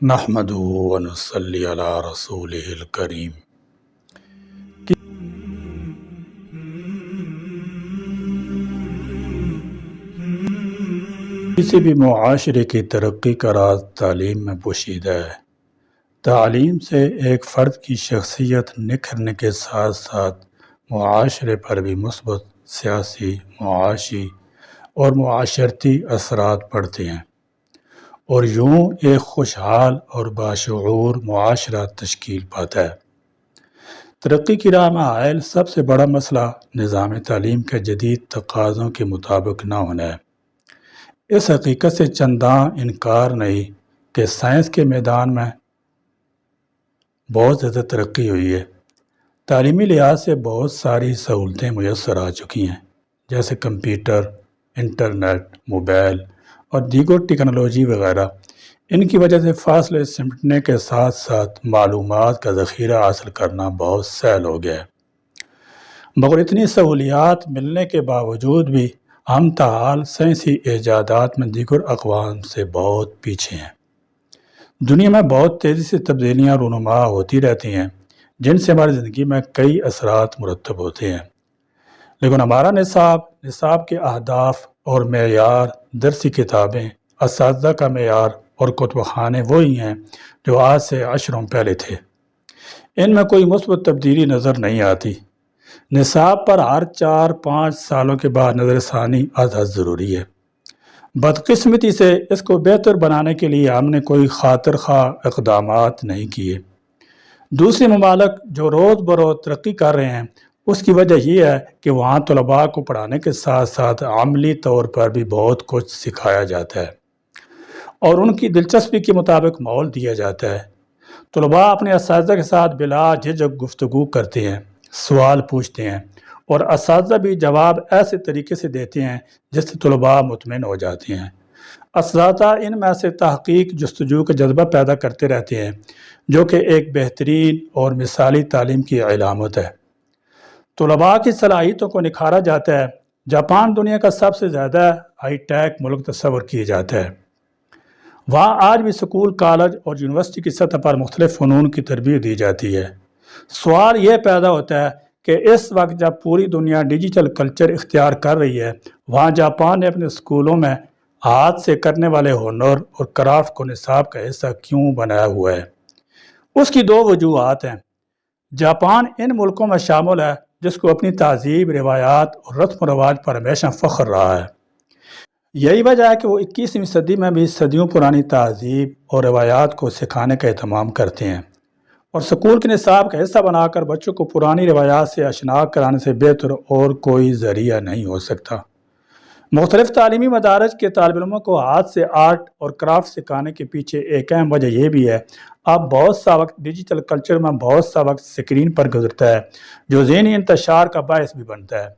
نحمدہ ونصلی علی رسولہ الکریم۔ کسی بھی معاشرے کی ترقی کا راز تعلیم میں پوشیدہ ہے۔ تعلیم سے ایک فرد کی شخصیت نکھرنے کے ساتھ ساتھ معاشرے پر بھی مثبت سیاسی، معاشی اور معاشرتی اثرات پڑتے ہیں، اور یوں ایک خوشحال اور باشعور معاشرہ تشکیل پاتا ہے۔ ترقی کی راہ میں حائل سب سے بڑا مسئلہ نظام تعلیم کے جدید تقاضوں کے مطابق نہ ہونا ہے۔ اس حقیقت سے چنداں انکار نہیں کہ سائنس کے میدان میں بہت زیادہ ترقی ہوئی ہے۔ تعلیمی لحاظ سے بہت ساری سہولتیں میسر آ چکی ہیں، جیسے کمپیوٹر، انٹرنیٹ، موبائل اور دیگر ٹیکنالوجی وغیرہ۔ ان کی وجہ سے فاصلے سمٹنے کے ساتھ ساتھ معلومات کا ذخیرہ حاصل کرنا بہت سہل ہو گیا ہے، مگر اتنی سہولیات ملنے کے باوجود بھی ہم تاحال سائنسی ایجادات میں دیگر اقوام سے بہت پیچھے ہیں۔ دنیا میں بہت تیزی سے تبدیلیاں رونما ہوتی رہتی ہیں، جن سے ہماری زندگی میں کئی اثرات مرتب ہوتے ہیں، لیکن ہمارا نصاب کے اہداف اور معیار، درسی کتابیں، اساتذہ کا معیار اور کتب خانے وہی ہیں جو آج سے عشروں پہلے تھے۔ ان میں کوئی مثبت تبدیلی نظر نہیں آتی۔ نصاب پر ہر 4-5 سالوں کے بعد نظر ثانی از حد ضروری ہے۔ بدقسمتی سے اس کو بہتر بنانے کے لیے ہم نے کوئی خاطر خواہ اقدامات نہیں کیے۔ دوسرے ممالک جو روز بروز ترقی کر رہے ہیں، اس کی وجہ یہ ہے کہ وہاں طلباء کو پڑھانے کے ساتھ ساتھ عملی طور پر بھی بہت کچھ سکھایا جاتا ہے اور ان کی دلچسپی کے مطابق ماحول دیا جاتا ہے۔ طلباء اپنے اساتذہ کے ساتھ بلا جھجک گفتگو کرتے ہیں، سوال پوچھتے ہیں، اور اساتذہ بھی جواب ایسے طریقے سے دیتے ہیں جس سے طلباء مطمئن ہو جاتے ہیں۔ اساتذہ ان میں سے تحقیق، جستجو کا جذبہ پیدا کرتے رہتے ہیں، جو کہ ایک بہترین اور مثالی تعلیم کی علامت ہے۔ طلباء کی صلاحیتوں کو نکھارا جاتا ہے۔ جاپان دنیا کا سب سے زیادہ ہائی ٹیک ملک تصور کیا جاتا ہے۔ وہاں آج بھی سکول، کالج اور یونیورسٹی کی سطح پر مختلف فنون کی تربیت دی جاتی ہے۔ سوال یہ پیدا ہوتا ہے کہ اس وقت جب پوری دنیا ڈیجیٹل کلچر اختیار کر رہی ہے، وہاں جاپان نے اپنے اسکولوں میں ہاتھ سے کرنے والے ہنر اور کرافٹ کو نصاب کا حصہ کیوں بنایا ہوا ہے؟ اس کی 2 وجوہات ہیں۔ جاپان ان ملکوں میں شامل ہے جس کو اپنی تہذیب، روایات اور رسم و رواج پر ہمیشہ فخر رہا ہے۔ یہی وجہ ہے کہ وہ 21ویں صدی میں بھی صدیوں پرانی تہذیب اور روایات کو سکھانے کا اہتمام کرتے ہیں، اور سکول کے نصاب کا حصہ بنا کر بچوں کو پرانی روایات سے آشنا کرانے سے بہتر اور کوئی ذریعہ نہیں ہو سکتا۔ مختلف تعلیمی مدارج کے طالب علموں کو ہاتھ سے آرٹ اور کرافٹ سکھانے کے پیچھے ایک اہم وجہ یہ بھی ہے، اب بہت سا وقت ڈیجیٹل کلچر میں بہت سا وقت سکرین پر گزرتا ہے، جو ذہنی انتشار کا باعث بھی بنتا ہے۔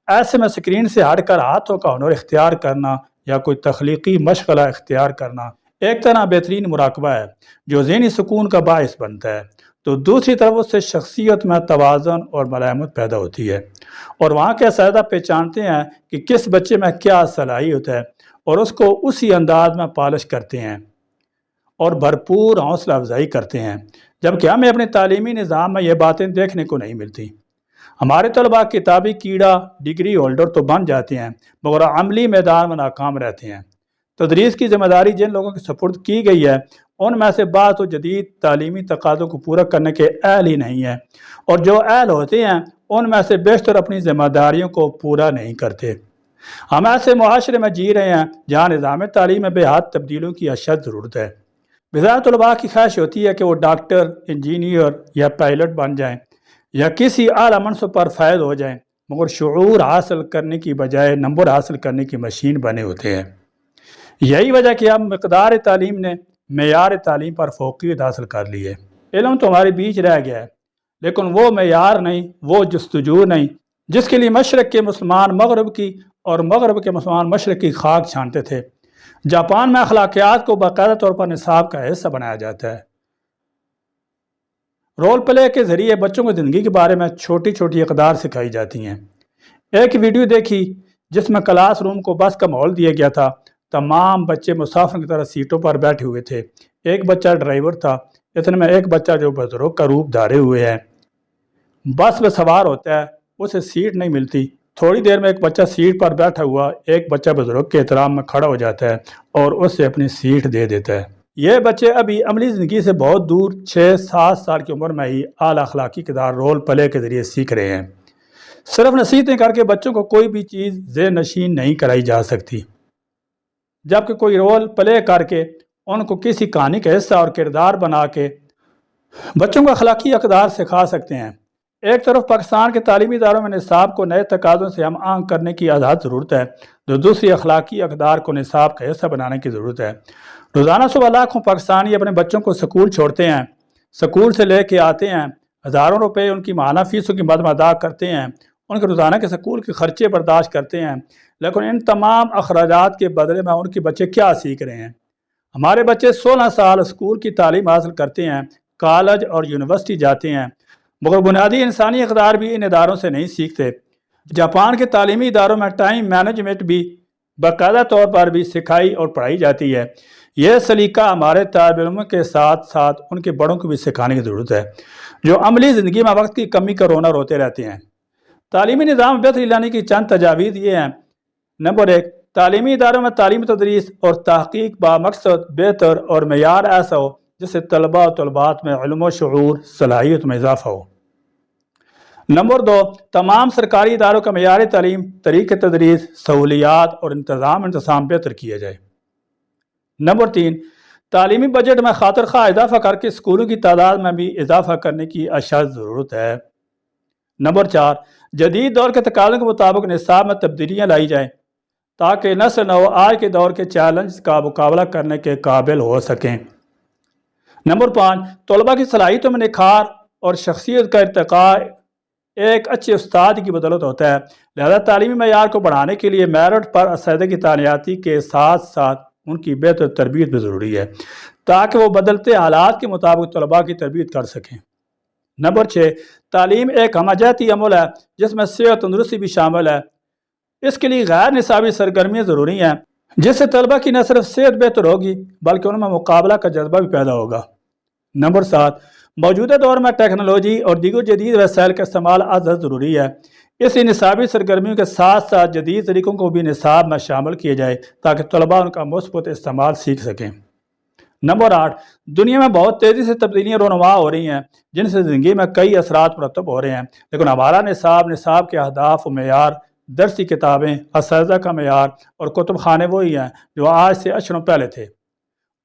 ایسے میں سکرین سے ہٹ کر ہاتھوں کا ہنر اختیار کرنا یا کوئی تخلیقی مشغلہ اختیار کرنا ایک طرح بہترین مراقبہ ہے جو ذہنی سکون کا باعث بنتا ہے، تو دوسری طرف اس سے شخصیت میں توازن اور ملائمت پیدا ہوتی ہے، اور وہاں کے اساتذہ پہچانتے ہیں کہ کس بچے میں کیا صلاحیت ہے اور اس کو اسی انداز میں پالش کرتے ہیں اور بھرپور حوصلہ افزائی کرتے ہیں، جبکہ ہمیں اپنے تعلیمی نظام میں یہ باتیں دیکھنے کو نہیں ملتی۔ ہمارے طلباء کتابی کیڑا، ڈگری ہولڈر تو بن جاتے ہیں، مگر عملی میدان میں ناکام رہتے ہیں۔ تدریس کی ذمہ داری جن لوگوں کی سپرد کی گئی ہے، ان میں سے بعض تو جدید تعلیمی تقاضوں کو پورا کرنے کے اہل ہی نہیں ہیں، اور جو اہل ہوتے ہیں ان میں سے بیشتر اپنی ذمہ داریوں کو پورا نہیں کرتے۔ ہم ایسے معاشرے میں جی رہے ہیں جہاں نظام تعلیم میں بے حد تبدیلیوں کی اشد ضرورت ہے۔ بظاہر طلباء کی خواہش ہوتی ہے کہ وہ ڈاکٹر، انجینئر یا پائلٹ بن جائیں یا کسی اعلیٰ منصب پر فائز ہو جائیں، مگر شعور حاصل کرنے کی بجائے نمبر حاصل کرنے کی مشین بنے ہوتے ہیں۔ یہی وجہ کہ اب مقدار تعلیم نے معیار تعلیم پر فوقیت حاصل کر لی ہے۔ علم تو ہمارے بیچ رہ گیا ہے، لیکن وہ معیار نہیں، وہ جستجو نہیں جس کے لیے مشرق کے مسلمان مغرب کی اور مغرب کے مسلمان مشرق کی خاک چھانتے تھے۔ جاپان میں اخلاقیات کو باقاعدہ طور پر نصاب کا حصہ بنایا جاتا ہے۔ رول پلے کے ذریعے بچوں کو زندگی کے بارے میں چھوٹی چھوٹی اقدار سکھائی جاتی ہیں۔ ایک ویڈیو دیکھی جس میں کلاس روم کو بس کا ماحول دیا گیا تھا۔ تمام بچے مسافر کی طرح سیٹوں پر بیٹھے ہوئے تھے۔ ایک بچہ ڈرائیور تھا، اتنے میں ایک بچہ جو بزرگ کا روپ دھارے ہوئے ہے بس میں سوار ہوتا ہے، اسے سیٹ نہیں ملتی۔ تھوڑی دیر میں ایک بچہ سیٹ پر بیٹھا ہوا ایک بچہ بزرگ کے احترام میں کھڑا ہو جاتا ہے اور اسے اپنی سیٹ دے دیتا ہے۔ یہ بچے ابھی عملی زندگی سے بہت دور 6-7 سال کی عمر میں ہی اعلیٰ اخلاقی کردار رول پلے کے ذریعے سیکھ رہے ہیں۔ صرف نصیحتیں کر کے بچوں کو کوئی بھی چیز ذہن نشین نہیں کرائی جا سکتی، جبکہ کوئی رول پلے کر کے ان کو کسی کہانی کا حصہ اور کردار بنا کے بچوں کو اخلاقی اقدار سکھا سکتے ہیں۔ ایک طرف پاکستان کے تعلیمی اداروں میں نصاب کو نئے تقاضوں سے ہم آہنگ کرنے کی ازحد ضرورت ہے، جو دوسری اخلاقی اقدار کو نصاب کا حصہ بنانے کی ضرورت ہے۔ روزانہ صبح لاکھوں پاکستانی اپنے بچوں کو سکول چھوڑتے ہیں، سکول سے لے کے آتے ہیں، ہزاروں روپے ان کی ماہانہ فیسوں کی مد میں ادا کرتے ہیں، ان کے روزانہ کے سکول کے خرچے برداشت کرتے ہیں، لیکن ان تمام اخراجات کے بدلے میں ان کے بچے کیا سیکھ رہے ہیں؟ ہمارے بچے 16 سال اسکول کی تعلیم حاصل کرتے ہیں، کالج اور یونیورسٹی جاتے ہیں، مگر بنیادی انسانی اقدار بھی ان اداروں سے نہیں سیکھتے۔ جاپان کے تعلیمی اداروں میں ٹائم مینجمنٹ بھی باقاعدہ طور پر بھی سکھائی اور پڑھائی جاتی ہے۔ یہ سلیقہ ہمارے طالب علموں کے ساتھ ساتھ ان کے بڑوں کو بھی سکھانے کی ضرورت ہے، جو عملی زندگی میں وقت کی کمی کا رونا روتے رہتے ہیں۔ تعلیمی نظام میں بہتری لانے کی چند تجاویز یہ ہیں۔ نمبر 1، تعلیمی اداروں میں تعلیم تدریس اور تحقیق با مقصد بہتر اور معیار ایسا ہو جس سے طلباء و طلبات میں علم و شعور صلاحیت میں اضافہ ہو۔ نمبر 2، تمام سرکاری اداروں کا معیار تعلیم، طریقہ تدریس، سہولیات اور انتظام بہتر کیا جائے۔ نمبر 3، تعلیمی بجٹ میں خاطر خواہ اضافہ کر کے اسکولوں کی تعداد میں بھی اضافہ کرنے کی اشد ضرورت ہے۔ نمبر 4، جدید دور کے تقاضوں کے مطابق نصاب میں تبدیلیاں لائی جائیں تاکہ نسل نو آج کے دور کے چیلنج کا مقابلہ کرنے کے قابل ہو سکیں۔ نمبر 5، طلباء کی صلاحیتوں میں نکھار اور شخصیت کا ارتقاء ایک اچھے استاد کی بدولت ہوتا ہے، لہذا تعلیمی معیار کو بڑھانے کے لیے میرٹ پر اساتذہ کی تعیناتی کے ساتھ ساتھ ان کی بہتر تربیت بھی ضروری ہے تاکہ وہ بدلتے حالات کے مطابق طلباء کی تربیت کر سکیں۔ نمبر 6، تعلیم ایک ہمہ عمل ہے جس میں صحت تندرستی بھی شامل ہے۔ اس کے لیے غیر نصابی سرگرمیاں ضروری ہیں جس سے طلباء کی نہ صرف صحت بہتر ہوگی بلکہ ان میں مقابلہ کا جذبہ بھی پیدا ہوگا۔ نمبر 7، موجودہ دور میں ٹیکنالوجی اور دیگر جدید وسائل کا استعمال ازحد ضروری ہے، اس لیے نصابی سرگرمیوں کے ساتھ ساتھ جدید طریقوں کو بھی نصاب میں شامل کیا جائے تاکہ طلباء ان کا مثبت استعمال سیکھ سکیں۔ نمبر 8، دنیا میں بہت تیزی سے تبدیلیاں رونما ہو رہی ہیں جن سے زندگی میں کئی اثرات مرتب ہو رہے ہیں، لیکن ہمارا نصاب کے اہداف و معیار، درسی کتابیں، اساتذہ کا معیار اور کتب خانے وہی ہیں جو آج سے اشروں پہلے تھے،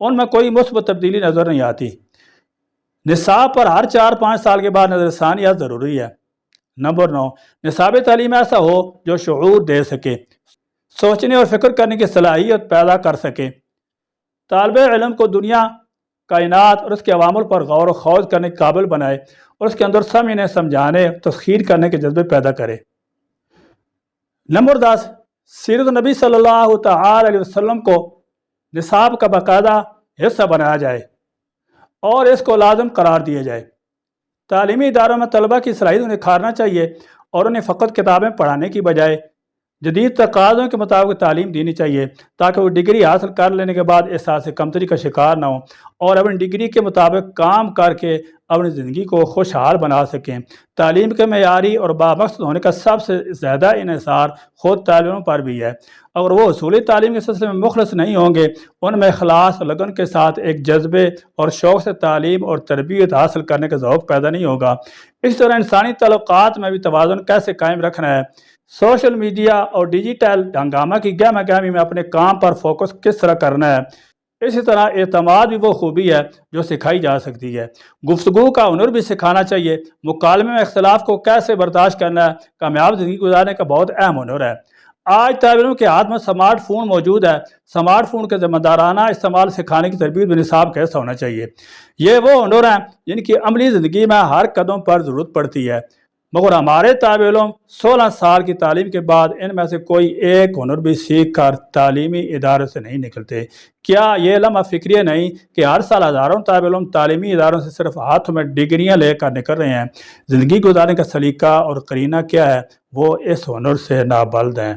ان میں کوئی مثبت تبدیلی نظر نہیں آتی۔ نصاب پر ہر 4-5 سال کے بعد نظر ثانیہ ضروری ہے۔ نمبر 9، نصاب تعلیم ایسا ہو جو شعور دے سکے، سوچنے اور فکر کرنے کی صلاحیت پیدا کر سکے، طالب علم کو دنیا، کائنات اور اس کے عوامل پر غور و خوض کرنے کے قابل بنائے اور اس کے اندر سمجھنے، سمجھانے، تسخیر کرنے کے جذبے پیدا کرے۔ نمبر 10، سیرت نبی صلی اللہ تعالی علیہ وسلم کو نصاب کا باقاعدہ حصہ بنایا جائے اور اس کو لازم قرار دیا جائے۔ تعلیمی اداروں میں طلباء کی صلاحیت انہیں نکھارنا چاہیے اور انہیں فقط کتابیں پڑھانے کی بجائے جدید تقاضوں کے مطابق تعلیم دینی چاہیے تاکہ وہ ڈگری حاصل کر لینے کے بعد احساس کمتری کا شکار نہ ہوں اور اپنی ڈگری کے مطابق کام کر کے اپنی زندگی کو خوشحال بنا سکیں۔ تعلیم کے معیاری اور بامقصد ہونے کا سب سے زیادہ انحصار خود طالبوں پر بھی ہے۔ اگر وہ حصولی تعلیم کے سلسلے میں مخلص نہیں ہوں گے، ان میں اخلاص لگن کے ساتھ ایک جذبے اور شوق سے تعلیم اور تربیت حاصل کرنے کا ذوق پیدا نہیں ہوگا۔ اس طرح انسانی تعلقات میں بھی توازن کیسے قائم رکھنا ہے، سوشل میڈیا اور ڈیجیٹل ہنگامہ کی گہمہ گہمی میں اپنے کام پر فوکس کس طرح کرنا ہے، اسی طرح اعتماد بھی وہ خوبی ہے جو سکھائی جا سکتی ہے۔ گفتگو کا ہنر بھی سکھانا چاہیے، مکالمے میں اختلاف کو کیسے برداشت کرنا ہے کامیاب زندگی گزارنے کا بہت اہم ہنر ہے۔ آج طالب علموں کے ہاتھ میں سمارٹ فون موجود ہے، سمارٹ فون کے ذمہ دارانہ استعمال سکھانے کی تربیت بھی نصاب کا حصہ ہونا چاہیے۔ یہ وہ ہنر ہیں جن کی عملی زندگی میں ہر قدم پر ضرورت پڑتی ہے، مگر ہمارے طالب علم 16 سال کی تعلیم کے بعد ان میں سے کوئی ایک ہنر بھی سیکھ کر تعلیمی ادارے سے نہیں نکلتے۔ کیا یہ لمحہ فکریہ نہیں کہ ہر سال ہزاروں طالب علم تعلیمی اداروں سے صرف ہاتھ میں ڈگریاں لے کر نکل رہے ہیں؟ زندگی گزارنے کا سلیقہ اور قرینہ کیا ہے؟ وہ اس ہنر سے نابلد ہیں۔